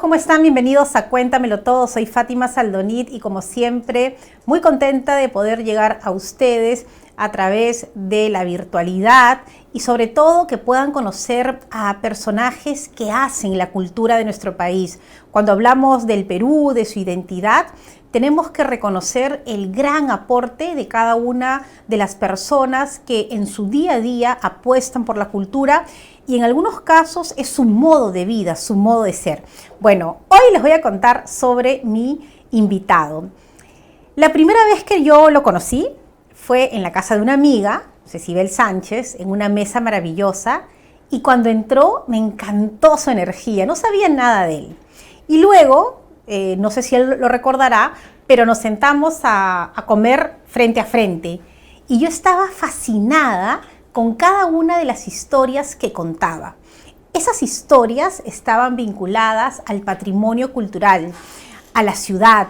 ¿cómo están? Bienvenidos a Cuéntamelo Todo. Soy Fátima Saldonit y como siempre muy contenta de poder llegar a ustedes a través de la virtualidad y sobre todo que puedan conocer a personajes que hacen la cultura de nuestro país. Cuando hablamos del Perú, de su identidad, tenemos que reconocer el gran aporte de cada una de las personas que en su día a día apuestan por la cultura y en algunos casos es su modo de vida, su modo de ser. Bueno, hoy les voy a contar sobre mi invitado. La primera vez que yo lo conocí fue en la casa de una amiga, Cecibel Sánchez, en una mesa maravillosa, y cuando entró me encantó su energía, no sabía nada de él. Y luego, no sé si él lo recordará, pero nos sentamos a comer frente a frente y yo estaba fascinada con cada una de las historias que contaba. Esas historias estaban vinculadas al patrimonio cultural, a la ciudad,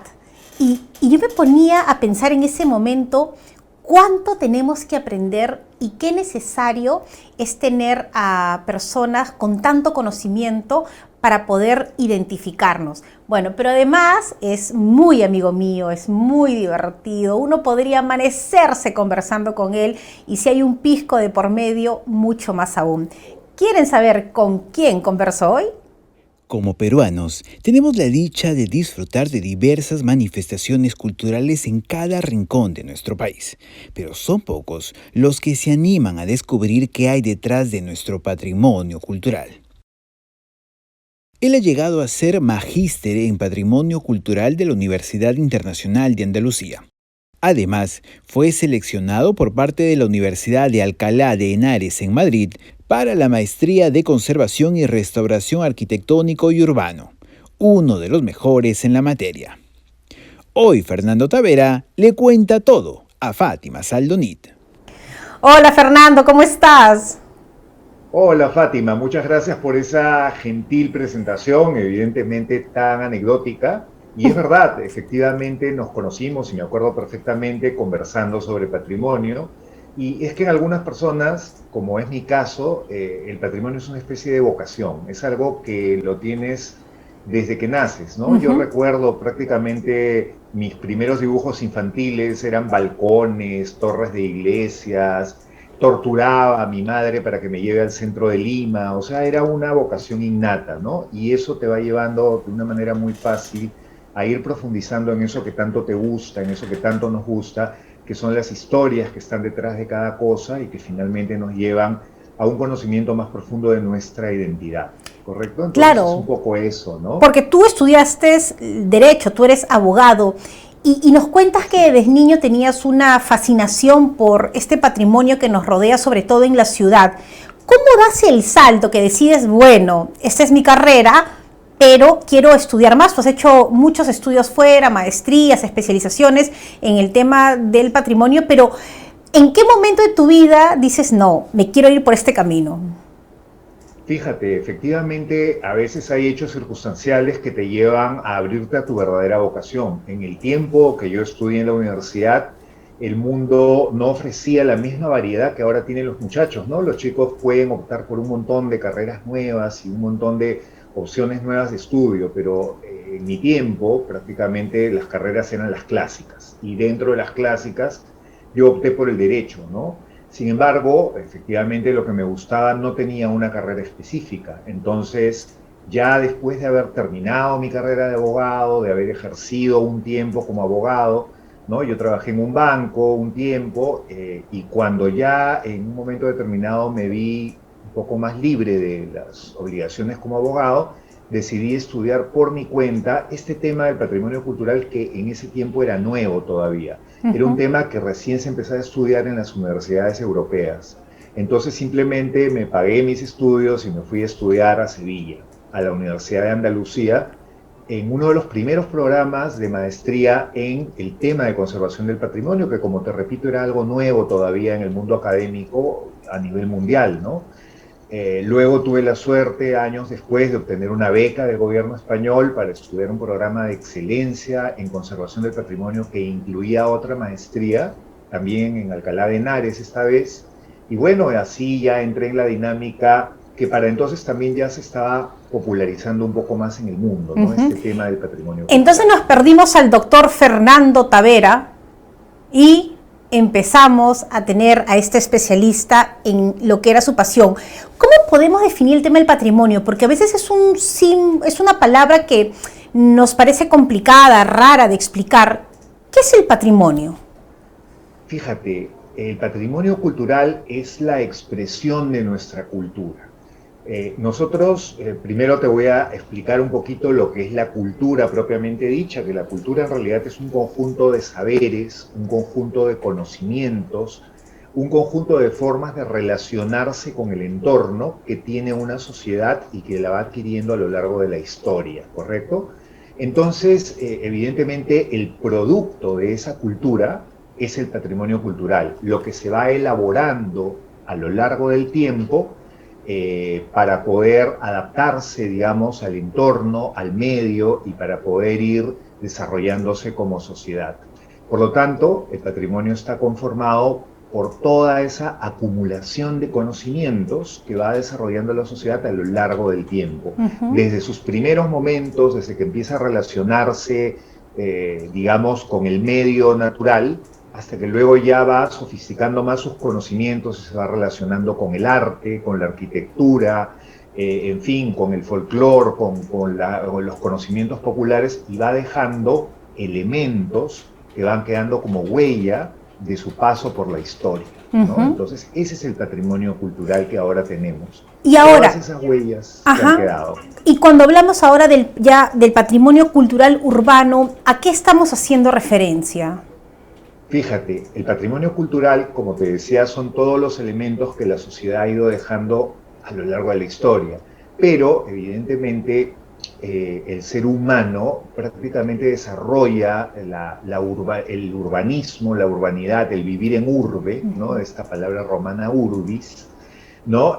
y yo me ponía a pensar en ese momento cuánto tenemos que aprender y qué necesario es tener a personas con tanto conocimiento para poder identificarnos. Bueno, pero además es muy amigo mío, es muy divertido, uno podría amanecerse conversando con él y si hay un pisco de por medio, mucho más aún. ¿Quieren saber con quién converso hoy? Como peruanos, tenemos la dicha de disfrutar de diversas manifestaciones culturales en cada rincón de nuestro país, pero son pocos los que se animan a descubrir qué hay detrás de nuestro patrimonio cultural. Él ha llegado a ser magíster en Patrimonio Cultural de la Universidad Internacional de Andalucía. Además, fue seleccionado por parte de la Universidad de Alcalá de Henares en Madrid para la Maestría de Conservación y Restauración Arquitectónico y Urbano, uno de los mejores en la materia. Hoy Fernando Tavera le cuenta todo a Fátima Saldonit. Hola Fernando, ¿cómo estás? Hola Fátima, muchas gracias por esa gentil presentación, evidentemente tan anecdótica. Y es verdad, efectivamente nos conocimos y me acuerdo perfectamente conversando sobre patrimonio. Y es que en algunas personas, como es mi caso, el patrimonio es una especie de vocación, es algo que lo tienes desde que naces, ¿no? Yo recuerdo prácticamente mis primeros dibujos infantiles eran balcones, torres de iglesias, torturaba a mi madre para que me lleve al centro de Lima, o sea, era una vocación innata, ¿no? Y eso te va llevando de una manera muy fácil a ir profundizando en eso que tanto te gusta, en eso que tanto nos gusta, que son las historias que están detrás de cada cosa y que finalmente nos llevan a un conocimiento más profundo de nuestra identidad, ¿correcto? Entonces es un Claro, poco eso, ¿no? porque tú estudiaste Derecho, tú eres abogado y nos cuentas que desde niño tenías una fascinación por este patrimonio que nos rodea, sobre todo en la ciudad. ¿Cómo das el salto que decides, bueno, esta es mi carrera, pero quiero estudiar más? Tú has hecho muchos estudios fuera, maestrías, especializaciones en el tema del patrimonio, pero ¿en qué momento de tu vida dices, no, me quiero ir por este camino? Fíjate, efectivamente, a veces hay hechos circunstanciales que te llevan a abrirte a tu verdadera vocación. En el tiempo que yo estudié en la universidad, el mundo no ofrecía la misma variedad que ahora tienen los muchachos, ¿no? Los chicos pueden optar por un montón de carreras nuevas y un montón de opciones nuevas de estudio, pero en mi tiempo prácticamente las carreras eran las clásicas y dentro de las clásicas yo opté por el derecho, ¿no? Sin embargo, efectivamente lo que me gustaba no tenía una carrera específica. Entonces, ya después de haber terminado mi carrera de abogado, de haber ejercido un tiempo como abogado, ¿no? Yo trabajé en un banco un tiempo y cuando ya en un momento determinado me vi un poco más libre de las obligaciones como abogado, decidí estudiar por mi cuenta este tema del patrimonio cultural que en ese tiempo era nuevo todavía. Era un tema que recién se empezaba a estudiar en las universidades europeas. Entonces simplemente me pagué mis estudios y me fui a estudiar a Sevilla, a la Universidad de Andalucía, en uno de los primeros programas de maestría en el tema de conservación del patrimonio, que como te repito era algo nuevo todavía en el mundo académico a nivel mundial, ¿no? Luego tuve la suerte, años después, de obtener una beca del gobierno español para estudiar un programa de excelencia en conservación del patrimonio que incluía otra maestría, también en Alcalá de Henares esta vez. Y bueno, así ya entré en la dinámica que para entonces también ya se estaba popularizando un poco más en el mundo, ¿no? Este tema del patrimonio cultural. Entonces nos perdimos al doctor Fernando Tavera y empezamos a tener a este especialista en lo que era su pasión. ¿Cómo podemos definir el tema del patrimonio? Porque a veces es una palabra que nos parece complicada, rara de explicar. ¿Qué es el patrimonio? Fíjate, el patrimonio cultural es la expresión de nuestra cultura. Nosotros, primero te voy a explicar un poquito lo que es la cultura propiamente dicha, que la cultura en realidad es un conjunto de saberes, un conjunto de conocimientos, un conjunto de formas de relacionarse con el entorno que tiene una sociedad y que la va adquiriendo a lo largo de la historia, ¿correcto? Entonces, evidentemente, el producto de esa cultura es el patrimonio cultural, lo que se va elaborando a lo largo del tiempo para poder adaptarse, digamos, al entorno, al medio y para poder ir desarrollándose como sociedad. Por lo tanto, el patrimonio está conformado por toda esa acumulación de conocimientos que va desarrollando la sociedad a lo largo del tiempo. Desde sus primeros momentos, desde que empieza a relacionarse, digamos, con el medio natural, hasta que luego ya va sofisticando más sus conocimientos y se va relacionando con el arte, con la arquitectura, en fin, con el folclore, con los conocimientos populares, y va dejando elementos que van quedando como huella de su paso por la historia, ¿no? Entonces, ese es el patrimonio cultural que ahora tenemos. Y ahora, todas esas huellas que han quedado. Y cuando hablamos ahora del patrimonio cultural urbano, ¿a qué estamos haciendo referencia? Fíjate, el patrimonio cultural, como te decía, son todos los elementos que la sociedad ha ido dejando a lo largo de la historia. Pero, evidentemente, el ser humano prácticamente desarrolla el urbanismo, la urbanidad, el vivir en urbe, ¿no? Esta palabra romana urbis, ¿no?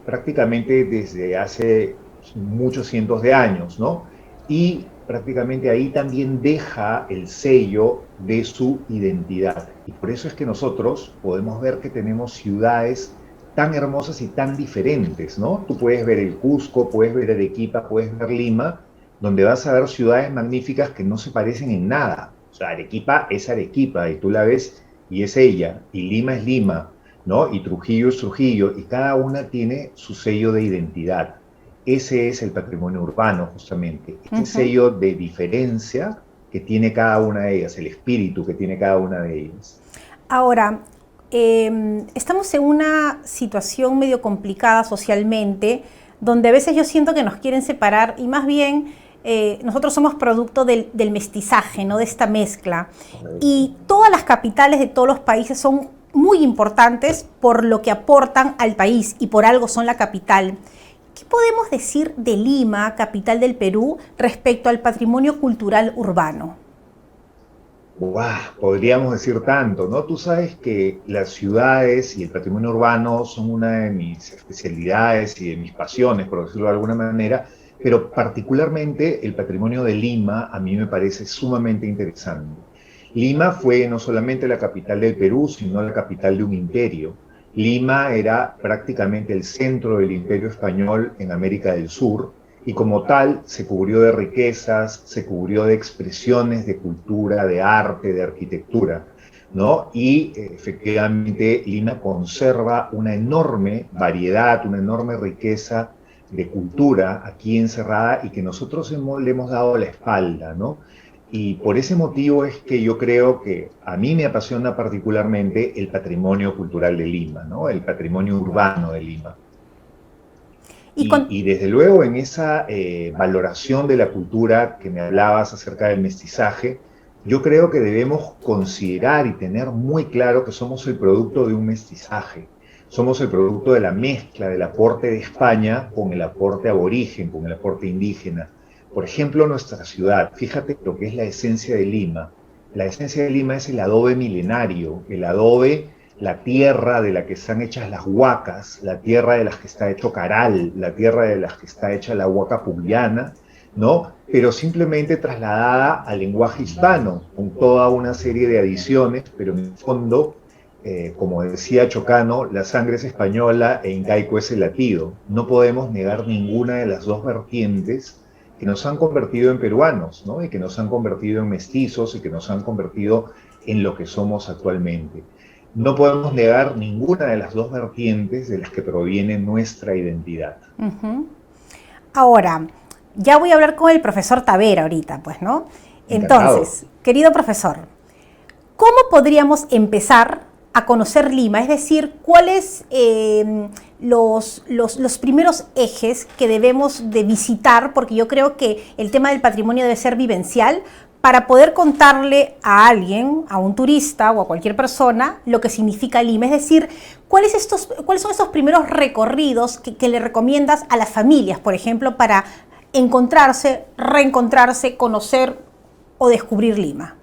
Prácticamente desde hace muchos cientos de años, ¿no? Y prácticamente ahí también deja el sello de su identidad. Y por eso es que nosotros podemos ver que tenemos ciudades tan hermosas y tan diferentes, ¿no? Tú puedes ver el Cusco, puedes ver Arequipa, puedes ver Lima, donde vas a ver ciudades magníficas que no se parecen en nada. O sea, Arequipa es Arequipa y tú la ves y es ella, y Lima es Lima, ¿no? Y Trujillo es Trujillo, y cada una tiene su sello de identidad. Ese es el patrimonio urbano, justamente, este sello de diferencia que tiene cada una de ellas, el espíritu que tiene cada una de ellas. Ahora, estamos en una situación medio complicada socialmente, donde a veces yo siento que nos quieren separar y más bien nosotros somos producto del mestizaje, ¿no? De esta mezcla. Y todas las capitales de todos los países son muy importantes por lo que aportan al país y por algo son la capital. ¿Qué podemos decir de Lima, capital del Perú, respecto al patrimonio cultural urbano? Podríamos decir tanto, ¿no? Tú sabes que las ciudades y el patrimonio urbano son una de mis especialidades y de mis pasiones, por decirlo de alguna manera, pero particularmente el patrimonio de Lima a mí me parece sumamente interesante. Lima fue no solamente la capital del Perú, sino la capital de un imperio. Lima era prácticamente el centro del imperio español en América del Sur y como tal se cubrió de riquezas, se cubrió de expresiones de cultura, de arte, de arquitectura, ¿no? Y efectivamente Lima conserva una enorme variedad, una enorme riqueza de cultura aquí encerrada y que nosotros le hemos dado la espalda, ¿no? Y por ese motivo es que yo creo que a mí me apasiona particularmente el patrimonio cultural de Lima, ¿no? El patrimonio urbano de Lima. Y desde luego en esa valoración de la cultura que me hablabas acerca del mestizaje, yo creo que debemos considerar y tener muy claro que somos el producto de un mestizaje. Somos el producto de la mezcla del aporte de España con el aporte aborigen, con el aporte indígena. Por ejemplo, nuestra ciudad, fíjate lo que es la esencia de Lima. La esencia de Lima es el adobe milenario, el adobe, la tierra de la que están hechas las huacas, la tierra de las que está hecho Caral, la tierra de las que está hecha la huaca pugliana, ¿no? Pero simplemente trasladada al lenguaje hispano, con toda una serie de adiciones, pero en el fondo como decía Chocano, la sangre es española e incaico es el latido. No podemos negar ninguna de las dos vertientes que nos han convertido en peruanos, ¿no? Y que nos han convertido en mestizos y que nos han convertido en lo que somos actualmente. No podemos negar ninguna de las dos vertientes de las que proviene nuestra identidad. Ahora, ya voy a hablar con el profesor Tavera ahorita, pues, ¿no? Encantado. Entonces, querido profesor, ¿cómo podríamos empezar a conocer Lima? Es decir, ¿cuáles los primeros ejes que debemos de visitar? Porque yo creo que el tema del patrimonio debe ser vivencial para poder contarle a alguien, a un turista o a cualquier persona, lo que significa Lima. Es decir, ¿cuáles son estos primeros recorridos que le recomiendas a las familias, por ejemplo, para encontrarse, reencontrarse, conocer o descubrir Lima?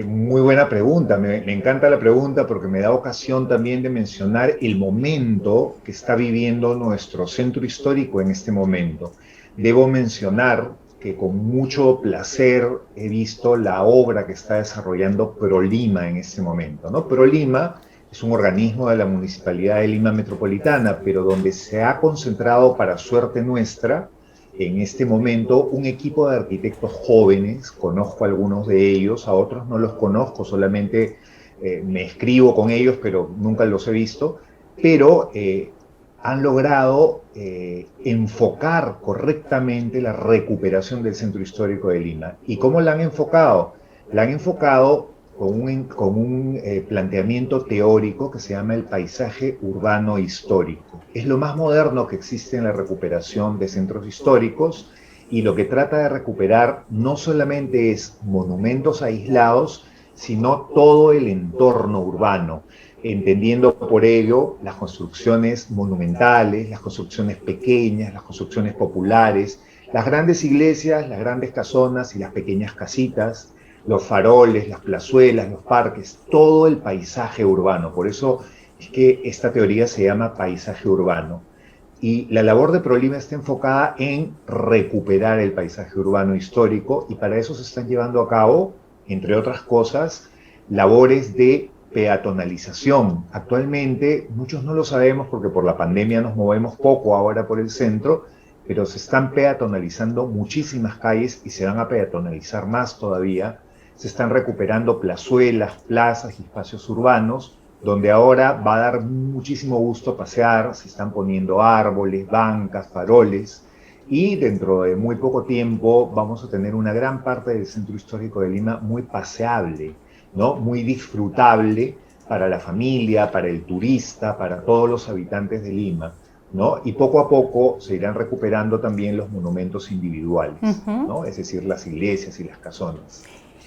Muy buena pregunta, me encanta la pregunta porque me da ocasión también de mencionar el momento que está viviendo nuestro centro histórico en este momento. Debo mencionar que con mucho placer he visto la obra que está desarrollando ProLima en este momento, ¿no? ProLima es un organismo de la Municipalidad de Lima Metropolitana, pero donde se ha concentrado, para suerte nuestra, en este momento un equipo de arquitectos jóvenes. Conozco a algunos de ellos, a otros no los conozco, solamente me escribo con ellos, pero nunca los he visto, pero han logrado enfocar correctamente la recuperación del centro histórico de Lima. ¿Y cómo la han enfocado? La han enfocado con un planteamiento teórico que se llama el paisaje urbano histórico. Es lo más moderno que existe en la recuperación de centros históricos, y lo que trata de recuperar no solamente es monumentos aislados, sino todo el entorno urbano, entendiendo por ello las construcciones monumentales, las construcciones pequeñas, las construcciones populares, las grandes iglesias, las grandes casonas y las pequeñas casitas, los faroles, las plazuelas, los parques, todo el paisaje urbano. Por eso es que esta teoría se llama paisaje urbano. Y la labor de ProLima está enfocada en recuperar el paisaje urbano histórico, y para eso se están llevando a cabo, entre otras cosas, labores de peatonalización. Actualmente, muchos no lo sabemos porque por la pandemia nos movemos poco ahora por el centro, pero se están peatonalizando muchísimas calles y se van a peatonalizar más todavía. Se están recuperando plazuelas, plazas y espacios urbanos, donde ahora va a dar muchísimo gusto pasear. Se están poniendo árboles, bancas, faroles, y dentro de muy poco tiempo vamos a tener una gran parte del centro histórico de Lima muy paseable, ¿no? Muy disfrutable para la familia, para el turista, para todos los habitantes de Lima, ¿no? Y poco a poco se irán recuperando también los monumentos individuales, ¿no? Es decir, las iglesias y las casonas.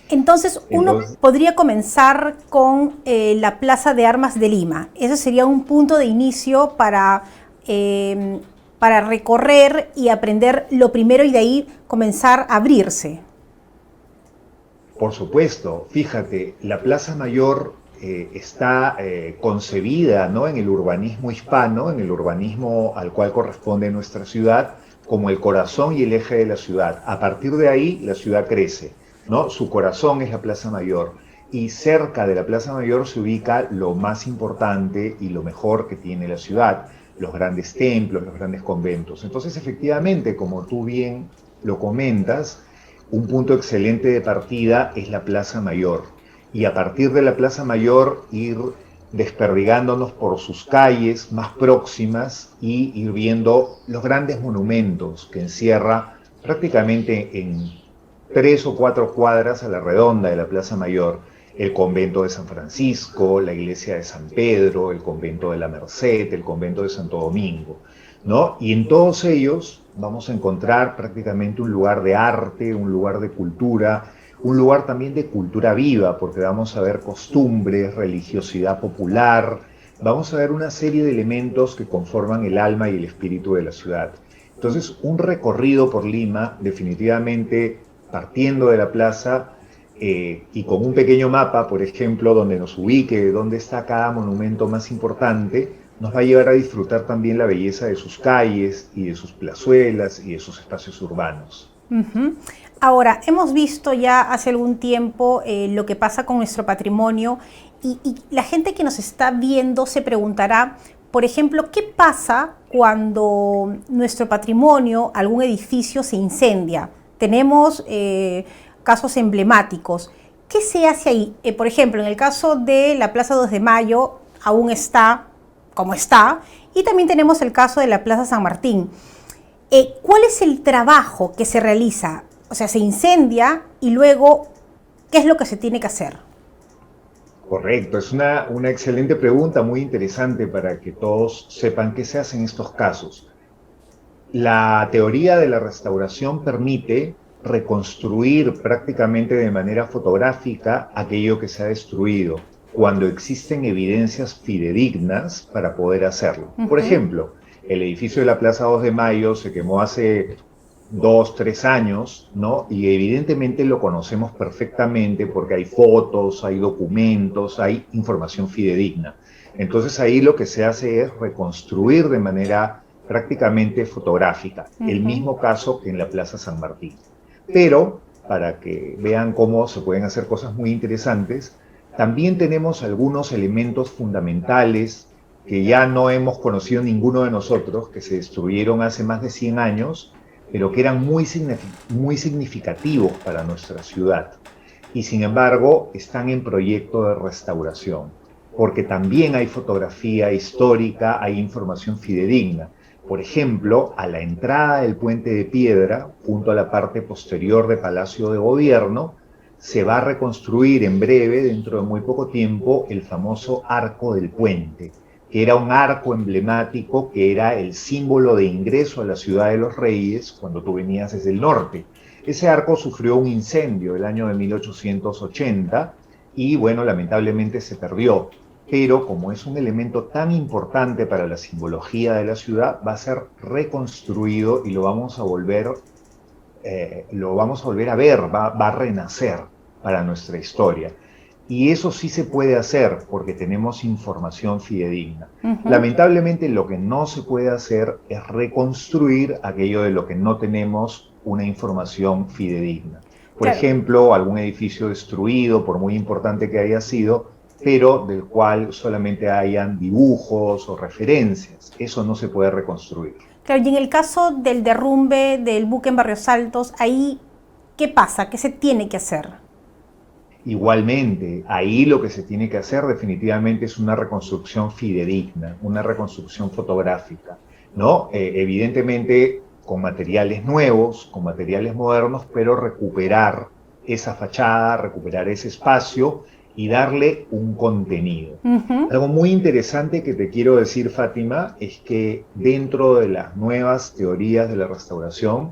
Entonces, uno podría comenzar con la Plaza de Armas de Lima. Ese sería un punto de inicio para recorrer y aprender lo primero, y de ahí comenzar a abrirse. Por supuesto, fíjate, la Plaza Mayor está concebida, ¿no?, en el urbanismo hispano, en el urbanismo al cual corresponde nuestra ciudad, como el corazón y el eje de la ciudad. A partir de ahí, la ciudad crece, ¿no? Su corazón es la Plaza Mayor, y cerca de la Plaza Mayor se ubica lo más importante y lo mejor que tiene la ciudad: los grandes templos, los grandes conventos. Entonces, efectivamente, como tú bien lo comentas, un punto excelente de partida es la Plaza Mayor, y a partir de la Plaza Mayor ir desperdigándonos por sus calles más próximas y ir viendo los grandes monumentos que encierra prácticamente en 3 o 4 cuadras a la redonda de la Plaza Mayor: el convento de San Francisco, la iglesia de San Pedro, el convento de la Merced, el convento de Santo Domingo, ¿no? Y en todos ellos vamos a encontrar prácticamente un lugar de arte, un lugar de cultura, un lugar también de cultura viva, porque vamos a ver costumbres, religiosidad popular, vamos a ver una serie de elementos que conforman el alma y el espíritu de la ciudad. Entonces, un recorrido por Lima, definitivamente partiendo de la plaza, y con un pequeño mapa, por ejemplo, donde nos ubique dónde está cada monumento más importante, nos va a llevar a disfrutar también la belleza de sus calles y de sus plazuelas y de sus espacios urbanos. Ahora, hemos visto ya hace algún tiempo lo que pasa con nuestro patrimonio y la gente que nos está viendo se preguntará, por ejemplo, ¿qué pasa cuando nuestro patrimonio, algún edificio se incendia? Tenemos casos emblemáticos. ¿Qué se hace ahí? Por ejemplo, en el caso de la Plaza 2 de Mayo, aún está como está, y también tenemos el caso de la Plaza San Martín. ¿Cuál es el trabajo que se realiza? O sea, se incendia y luego, ¿qué es lo que se tiene que hacer? Correcto, es una excelente pregunta, muy interesante para que todos sepan qué se hace en estos casos. La teoría de la restauración permite reconstruir prácticamente de manera fotográfica aquello que se ha destruido, cuando existen evidencias fidedignas para poder hacerlo. Por ejemplo, el edificio de la Plaza 2 de Mayo se quemó hace 2, 3 años, ¿no? Y evidentemente lo conocemos perfectamente porque hay fotos, hay documentos, hay información fidedigna. Entonces ahí lo que se hace es reconstruir de manera prácticamente fotográfica, el mismo caso que en la Plaza San Martín. Pero, para que vean cómo se pueden hacer cosas muy interesantes, también tenemos algunos elementos fundamentales que ya no hemos conocido ninguno de nosotros, que se destruyeron hace más de 100 años, pero que eran muy significativos para nuestra ciudad. Y sin embargo, están en proyecto de restauración, porque también hay fotografía histórica, hay información fidedigna. Por ejemplo, a la entrada del Puente de Piedra, junto a la parte posterior del Palacio de Gobierno, se va a reconstruir en breve, dentro de muy poco tiempo, el famoso Arco del Puente, que era un arco emblemático, que era el símbolo de ingreso a la Ciudad de los Reyes cuando tú venías desde el norte. Ese arco sufrió un incendio el año de 1880 y, bueno, lamentablemente se perdió. Pero como es un elemento tan importante para la simbología de la ciudad, va a ser reconstruido y lo vamos a volver a ver, va a renacer para nuestra historia. Y eso sí se puede hacer porque tenemos información fidedigna. Lamentablemente lo que no se puede hacer es reconstruir aquello de lo que no tenemos una información fidedigna. Por ejemplo, algún edificio destruido, por muy importante que haya sido, pero del cual solamente hayan dibujos o referencias. Eso no se puede reconstruir. Claro, y en el caso del derrumbe del buque en Barrios Altos, ahí, ¿qué pasa? ¿Qué se tiene que hacer? Igualmente, ahí lo que se tiene que hacer definitivamente es una reconstrucción fidedigna, una reconstrucción fotográfica, ¿no? Evidentemente con materiales nuevos, con materiales modernos, pero recuperar esa fachada, recuperar ese espacio y darle un contenido. Algo muy interesante que te quiero decir, Fátima, es que dentro de las nuevas teorías de la restauración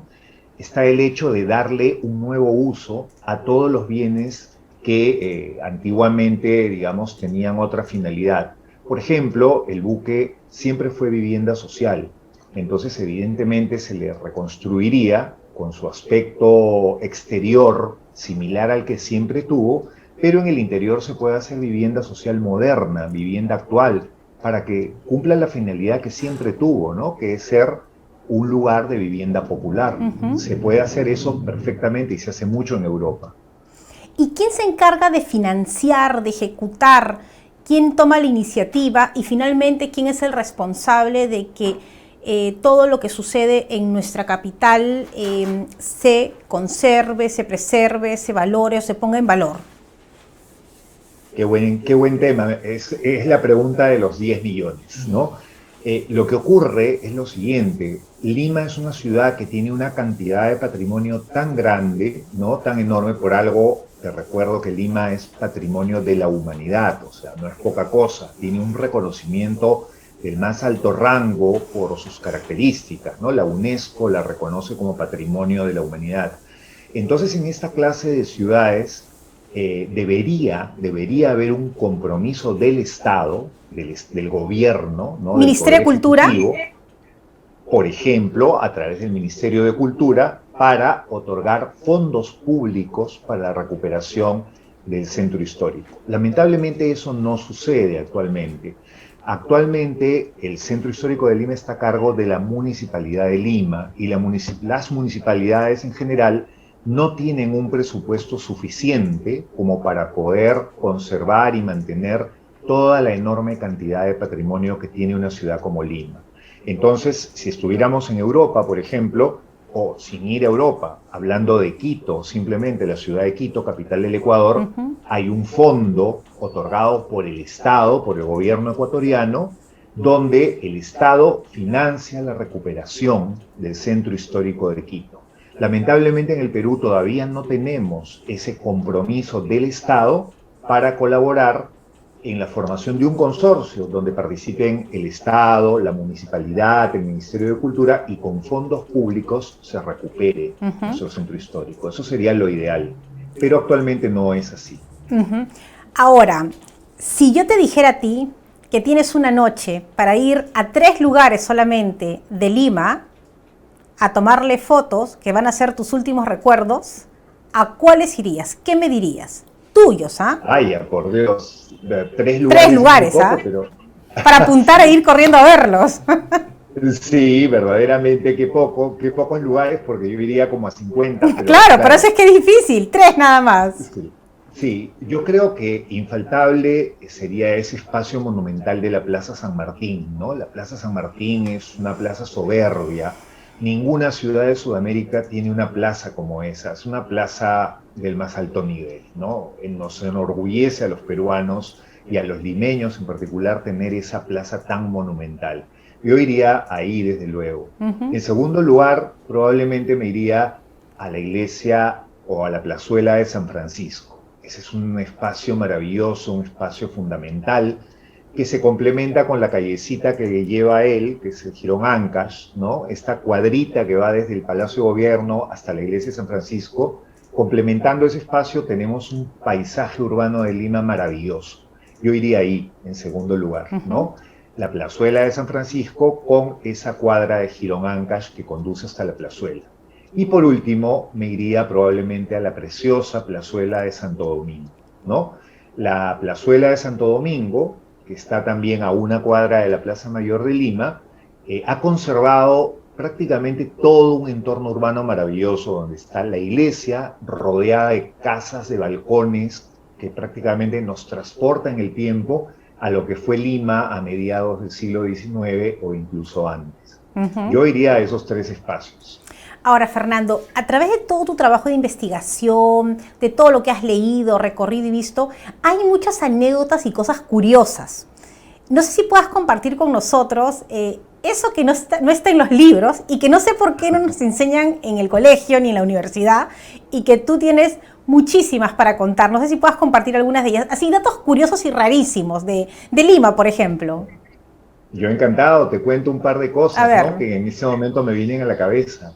está el hecho de darle un nuevo uso a todos los bienes que antiguamente, digamos, tenían otra finalidad. Por ejemplo, el buque siempre fue vivienda social, entonces evidentemente se le reconstruiría con su aspecto exterior similar al que siempre tuvo, pero en el interior se puede hacer vivienda social moderna, vivienda actual, para que cumpla la finalidad que siempre tuvo, ¿no? Que es ser un lugar de vivienda popular. Se puede hacer eso perfectamente y se hace mucho en Europa. ¿Y quién se encarga de financiar, de ejecutar? ¿Quién toma la iniciativa? Y finalmente, ¿quién es el responsable de que todo lo que sucede en nuestra capital se conserve, se preserve, se valore o se ponga en valor? Qué buen tema. Es la pregunta de los 10 millones, ¿no? Lo que ocurre es lo siguiente. Lima es una ciudad que tiene una cantidad de patrimonio tan grande, ¿no? Tan enorme. Por algo, te recuerdo que Lima es patrimonio de la humanidad, o sea, no es poca cosa. Tiene un reconocimiento del más alto rango por sus características, ¿no? La UNESCO la reconoce como patrimonio de la humanidad. Entonces, en esta clase de ciudades debería haber un compromiso del Estado, del gobierno, ¿no? ¿Ministerio de Cultura? Por ejemplo, a través del Ministerio de Cultura, para otorgar fondos públicos para la recuperación del centro histórico. Lamentablemente eso no sucede actualmente. Actualmente el Centro Histórico de Lima está a cargo de la Municipalidad de Lima y las municipalidades en general no tienen un presupuesto suficiente como para poder conservar y mantener toda la enorme cantidad de patrimonio que tiene una ciudad como Lima. Entonces, si estuviéramos en Europa, por ejemplo, o sin ir a Europa, hablando de Quito, simplemente la ciudad de Quito, capital del Ecuador, hay un fondo otorgado por el Estado, por el gobierno ecuatoriano, donde el Estado financia la recuperación del centro histórico de Quito. Lamentablemente en el Perú todavía no tenemos ese compromiso del Estado para colaborar en la formación de un consorcio donde participen el Estado, la municipalidad, el Ministerio de Cultura y con fondos públicos se recupere nuestro centro histórico. Eso sería lo ideal, pero actualmente no es así. Ahora, si yo te dijera a ti que tienes una noche para ir a 3 lugares solamente de Lima a tomarle fotos que van a ser tus últimos recuerdos, ¿a cuáles irías? ¿Qué me dirías? Tuyos, ¿ah? Ay, por Dios, 3 lugares. 3 lugares, poco, ¿ah? Pero... para apuntar e ir corriendo a verlos. Sí, verdaderamente, qué pocos lugares, porque yo iría como a 50. Pero, claro, pero eso es que es difícil, 3 nada más. Sí, yo creo que infaltable sería ese espacio monumental de la Plaza San Martín, ¿no? La Plaza San Martín es una plaza soberbia. Ninguna ciudad de Sudamérica tiene una plaza como esa. Es una plaza del más alto nivel, ¿no? Nos enorgullece a los peruanos y a los limeños en particular tener esa plaza tan monumental. Yo iría ahí, desde luego. En segundo lugar, probablemente me iría a la iglesia o a la plazuela de San Francisco. Ese es un espacio maravilloso, un espacio fundamental, que se complementa con la callecita que lleva él, que es el Jirón Ancash, ¿no? Esta cuadrita que va desde el Palacio de Gobierno hasta la iglesia de San Francisco. Complementando ese espacio tenemos un paisaje urbano de Lima maravilloso. Yo iría ahí, en segundo lugar, ¿no? La plazuela de San Francisco con esa cuadra de Jirón Ancash que conduce hasta la plazuela. Y por último, me iría probablemente a la preciosa plazuela de Santo Domingo, ¿no? La plazuela de Santo Domingo, que está también a una cuadra de la Plaza Mayor de Lima, ha conservado prácticamente todo un entorno urbano maravilloso, donde está la iglesia rodeada de casas, de balcones, que prácticamente nos transporta en el tiempo a lo que fue Lima a mediados del siglo XIX o incluso antes. Yo iría a esos 3 espacios. Ahora, Fernando, a través de todo tu trabajo de investigación, de todo lo que has leído, recorrido y visto, hay muchas anécdotas y cosas curiosas. No sé si puedas compartir con nosotros eso que no está en los libros y que no sé por qué no nos enseñan en el colegio ni en la universidad y que tú tienes muchísimas para contar. No sé si puedas compartir algunas de ellas. Así, datos curiosos y rarísimos de Lima, por ejemplo. Yo encantado, te cuento un par de cosas, ¿no? Que en ese momento me vienen a la cabeza.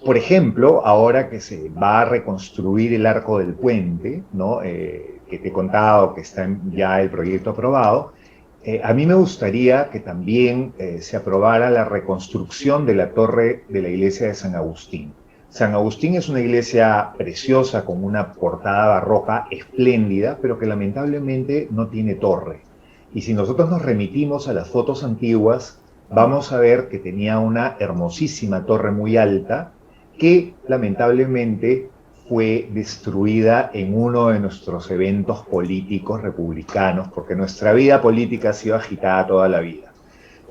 Por ejemplo, ahora que se va a reconstruir el Arco del Puente, ¿no? Que te he contado que está ya el proyecto aprobado, a mí me gustaría que también se aprobara la reconstrucción de la torre de la iglesia de San Agustín. San Agustín es una iglesia preciosa con una portada barroca espléndida, pero que lamentablemente no tiene torre. Y si nosotros nos remitimos a las fotos antiguas, vamos a ver que tenía una hermosísima torre muy alta, que lamentablemente fue destruida en uno de nuestros eventos políticos republicanos, porque nuestra vida política ha sido agitada toda la vida.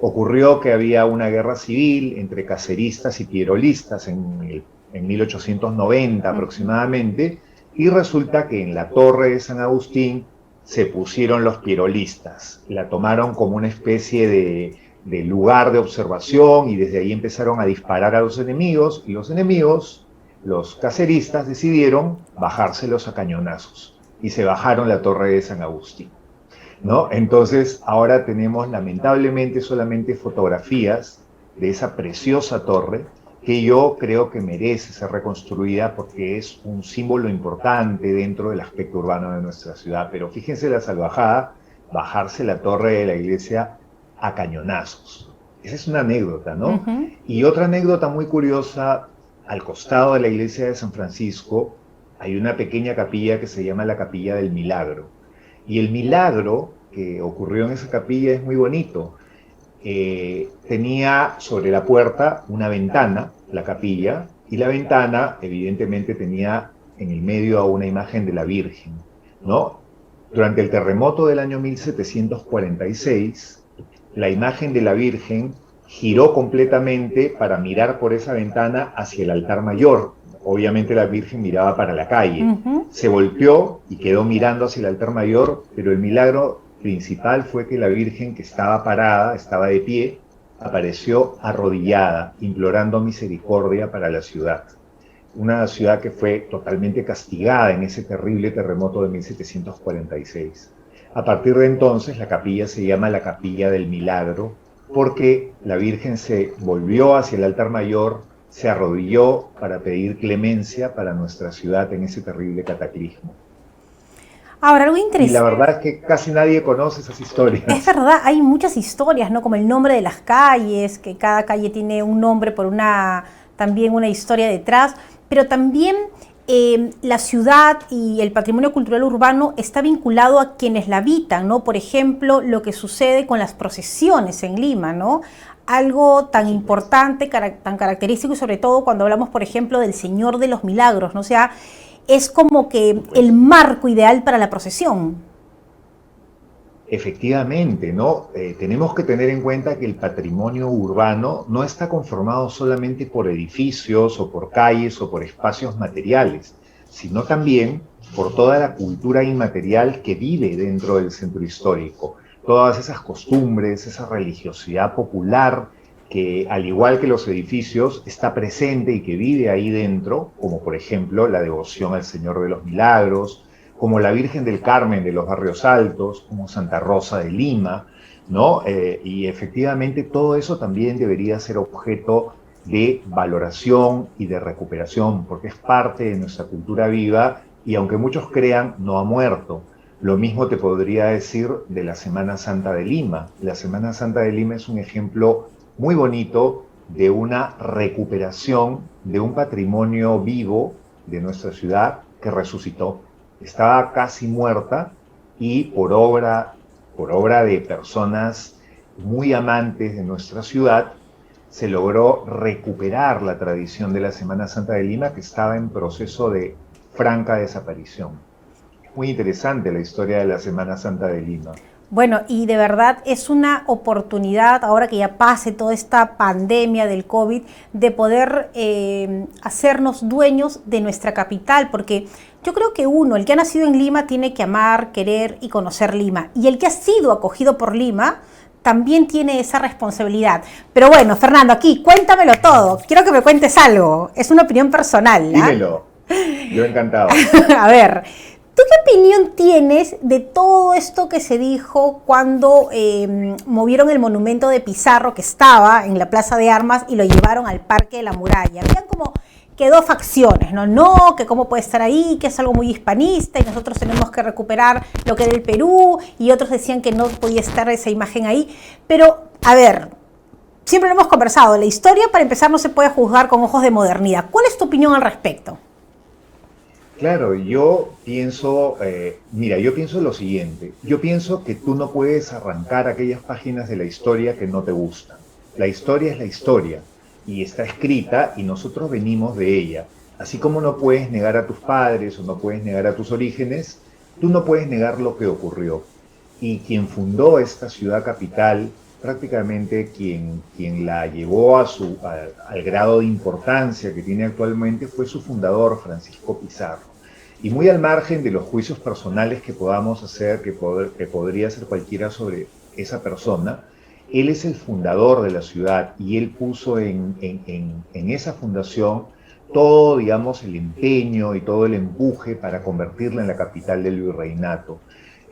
Ocurrió que había una guerra civil entre caceristas y pierolistas en 1890 aproximadamente, y resulta que en la torre de San Agustín se pusieron los pierolistas, la tomaron como una especie de lugar de observación y desde ahí empezaron a disparar a los enemigos, y los enemigos, los caceristas, decidieron bajárselos a cañonazos y se bajaron la torre de San Agustín, ¿no? Entonces ahora tenemos lamentablemente solamente fotografías de esa preciosa torre que yo creo que merece ser reconstruida porque es un símbolo importante dentro del aspecto urbano de nuestra ciudad. Pero fíjense la salvajada, bajarse la torre de la iglesia a cañonazos. Esa es una anécdota, ¿no? Y otra anécdota muy curiosa, al costado de la iglesia de San Francisco hay una pequeña capilla que se llama la Capilla del Milagro. Y el milagro que ocurrió en esa capilla es muy bonito. Tenía sobre la puerta una ventana, la capilla, Y la ventana, evidentemente, tenía en el medio a una imagen de la Virgen, ¿no? Durante el terremoto del año 1746, la imagen de la Virgen giró completamente para mirar por esa ventana hacia el altar mayor. Obviamente la Virgen miraba para la calle. Se volteó y quedó mirando hacia el altar mayor, pero el milagro principal fue que la Virgen, que estaba parada, estaba de pie, apareció arrodillada, implorando misericordia para la ciudad. Una ciudad que fue totalmente castigada en ese terrible terremoto de 1746. A partir de entonces, la capilla se llama la Capilla del Milagro, porque la Virgen se volvió hacia el altar mayor, se arrodilló para pedir clemencia para nuestra ciudad en ese terrible cataclismo. Ahora, algo Y la interesante. verdad es que casi nadie conoce esas Es historias. verdad, hay muchas historias, ¿no? Como el nombre de las calles, que cada calle tiene un nombre por también una historia detrás, pero también la ciudad y el patrimonio cultural urbano está vinculado a quienes la habitan, ¿no? Por ejemplo, lo que sucede con las procesiones en Lima, ¿no? Algo tan importante, tan característico y sobre todo cuando hablamos, por ejemplo, del Señor de los Milagros, ¿no? O sea, es como que el marco ideal para la procesión. Efectivamente, ¿no? Tenemos que tener en cuenta que el patrimonio urbano no está conformado solamente por edificios o por calles o por espacios materiales, sino también por toda la cultura inmaterial que vive dentro del centro histórico. Todas esas costumbres, esa religiosidad popular que, al igual que los edificios, está presente y que vive ahí dentro, como por ejemplo la devoción al Señor de los Milagros, como la Virgen del Carmen de los Barrios Altos, como Santa Rosa de Lima, ¿no? Y efectivamente todo eso también debería ser objeto de valoración y de recuperación, porque es parte de nuestra cultura viva y aunque muchos crean, no ha muerto. Lo mismo te podría decir de la Semana Santa de Lima. La Semana Santa de Lima es un ejemplo muy bonito de una recuperación de un patrimonio vivo de nuestra ciudad que resucitó. Estaba casi muerta y por obra de personas muy amantes de nuestra ciudad, se logró recuperar la tradición de la Semana Santa de Lima que estaba en proceso de franca desaparición. Es muy interesante la historia de la Semana Santa de Lima. Bueno, y de verdad es una oportunidad, ahora que ya pase toda esta pandemia del COVID, de poder hacernos dueños de nuestra capital, porque yo creo que el que ha nacido en Lima, tiene que amar, querer y conocer Lima, y el que ha sido acogido por Lima también tiene esa responsabilidad. Pero bueno, Fernando, aquí cuéntamelo todo, quiero que me cuentes algo, es una opinión personal, ¿ah? Dímelo, yo encantado. A ver, ¿tú qué opinión tienes de todo esto que se dijo cuando movieron el monumento de Pizarro que estaba en la Plaza de Armas y lo llevaron al Parque de la Muralla? Habían como que dos facciones, ¿no? No, que cómo puede estar ahí, que es algo muy hispanista y nosotros tenemos que recuperar lo que era el Perú, y otros decían que no podía estar esa imagen ahí. Pero, a ver, siempre lo hemos conversado, la historia para empezar no se puede juzgar con ojos de modernidad. ¿Cuál es tu opinión al respecto? Claro, yo pienso, mira, yo pienso lo siguiente, yo pienso que tú no puedes arrancar aquellas páginas de la historia que no te gustan. La historia es la historia y está escrita y nosotros venimos de ella. Así como no puedes negar a tus padres o no puedes negar a tus orígenes, tú no puedes negar lo que ocurrió. Y quien fundó esta ciudad capital, prácticamente quien la llevó al grado de importancia que tiene actualmente, fue su fundador, Francisco Pizarro. Y muy al margen de los juicios personales que podamos hacer, que podría hacer cualquiera sobre esa persona, él es el fundador de la ciudad y él puso en esa fundación todo, digamos, el empeño y todo el empuje para convertirla en la capital del virreinato.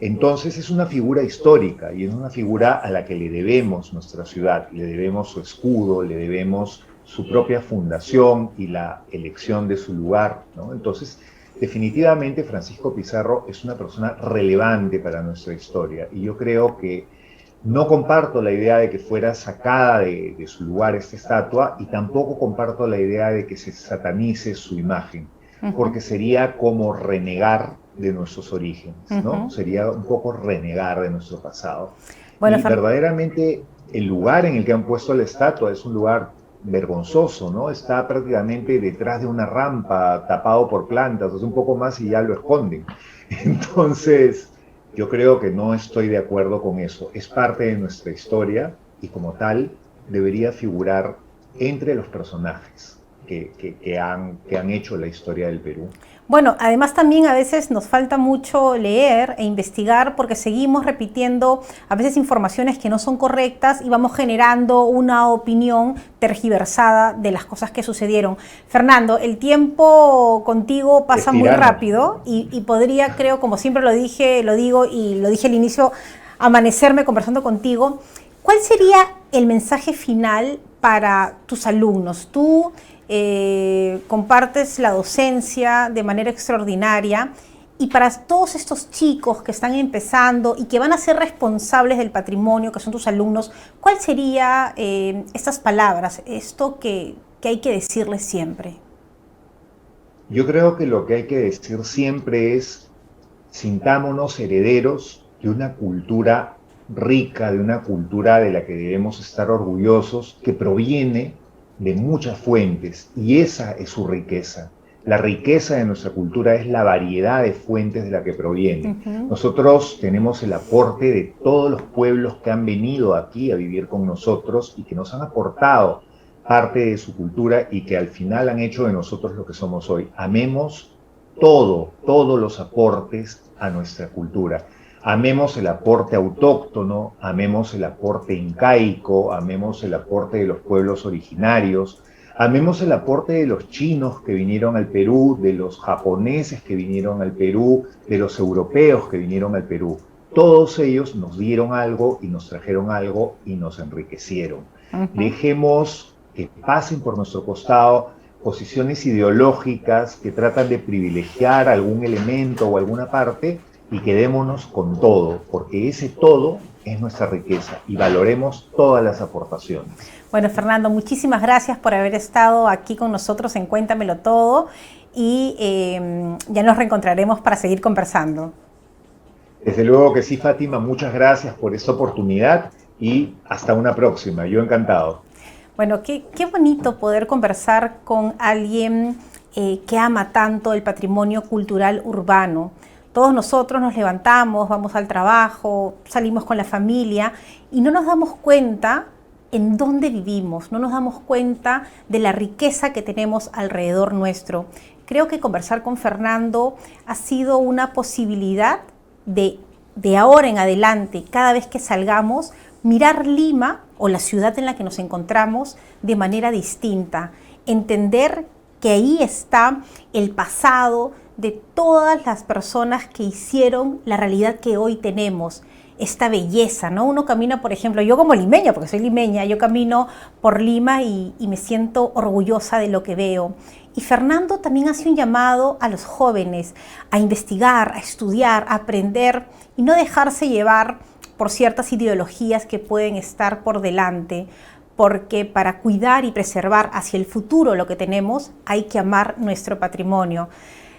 Entonces es una figura histórica y es una figura a la que le debemos nuestra ciudad, le debemos su escudo, le debemos su propia fundación y la elección de su lugar, ¿no? Entonces, definitivamente Francisco Pizarro es una persona relevante para nuestra historia y yo creo que no comparto la idea de que fuera sacada de su lugar esta estatua y tampoco comparto la idea de que se satanice su imagen, porque sería como renegar de nuestros orígenes, ¿no? Sería un poco renegar de nuestro pasado. Bueno, Y verdaderamente el lugar en el que han puesto la estatua es un lugar vergonzoso, ¿no? Está prácticamente detrás de una rampa, tapado por plantas, o sea, un poco más y ya lo esconden. Entonces, yo creo que no estoy de acuerdo con eso. Es parte de nuestra historia y como tal debería figurar entre los personajes que han hecho la historia del Perú. Bueno, además también a veces nos falta mucho leer e investigar porque seguimos repitiendo a veces informaciones que no son correctas y vamos generando una opinión tergiversada de las cosas que sucedieron. Fernando, el tiempo contigo pasa muy rápido y podría, creo, como siempre lo dije, lo digo y lo dije al inicio, amanecerme conversando contigo. ¿Cuál sería el mensaje final para tus alumnos? Tú compartes la docencia de manera extraordinaria y para todos estos chicos que están empezando y que van a ser responsables del patrimonio, que son tus alumnos, ¿cuál sería estas palabras, esto que hay que decirles siempre? Yo creo que lo que hay que decir siempre es: sintámonos herederos de una cultura rica, de una cultura de la que debemos estar orgullosos, que proviene de muchas fuentes, y esa es su riqueza. La riqueza de nuestra cultura es la variedad de fuentes de la que proviene. Nosotros tenemos el aporte de todos los pueblos que han venido aquí a vivir con nosotros y que nos han aportado parte de su cultura y que al final han hecho de nosotros lo que somos hoy. Amemos todos los aportes a nuestra cultura. Amemos el aporte autóctono, amemos el aporte incaico, amemos el aporte de los pueblos originarios, amemos el aporte de los chinos que vinieron al Perú, de los japoneses que vinieron al Perú, de los europeos que vinieron al Perú. Todos ellos nos dieron algo y nos trajeron algo y nos enriquecieron. Dejemos que pasen por nuestro costado posiciones ideológicas que tratan de privilegiar algún elemento o alguna parte, y quedémonos con todo, porque ese todo es nuestra riqueza y valoremos todas las aportaciones. Bueno, Fernando, muchísimas gracias por haber estado aquí con nosotros en Cuéntamelo Todo y ya nos reencontraremos para seguir conversando. Desde luego que sí, Fátima, muchas gracias por esta oportunidad y hasta una próxima. Yo encantado. Bueno, qué bonito poder conversar con alguien que ama tanto el patrimonio cultural urbano. Todos nosotros nos levantamos, vamos al trabajo, salimos con la familia y no nos damos cuenta en dónde vivimos, no nos damos cuenta de la riqueza que tenemos alrededor nuestro. Creo que conversar con Fernando ha sido una posibilidad de ahora en adelante, cada vez que salgamos, mirar Lima o la ciudad en la que nos encontramos de manera distinta, entender que ahí está el pasado de todas las personas que hicieron la realidad que hoy tenemos, esta belleza, ¿no? Uno camina, por ejemplo, yo como limeña, porque soy limeña, yo camino por Lima y me siento orgullosa de lo que veo. Y Fernando también hace un llamado a los jóvenes a investigar, a estudiar, a aprender y no dejarse llevar por ciertas ideologías que pueden estar por delante, porque para cuidar y preservar hacia el futuro lo que tenemos, hay que amar nuestro patrimonio.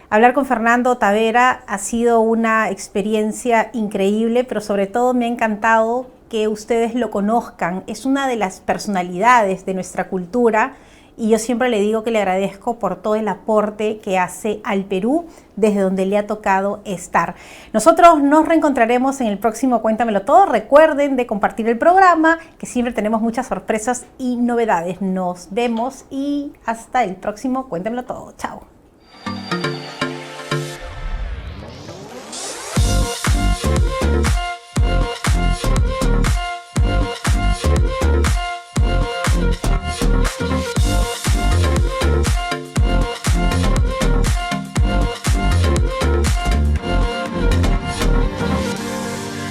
Hablar con Fernando Tavera ha sido una experiencia increíble, pero sobre todo me ha encantado que ustedes lo conozcan. Es una de las personalidades de nuestra cultura y yo siempre le digo que le agradezco por todo el aporte que hace al Perú desde donde le ha tocado estar. Nosotros nos reencontraremos en el próximo Cuéntamelo Todo. Recuerden de compartir el programa, que siempre tenemos muchas sorpresas y novedades. Nos vemos y hasta el próximo Cuéntamelo Todo. Chao.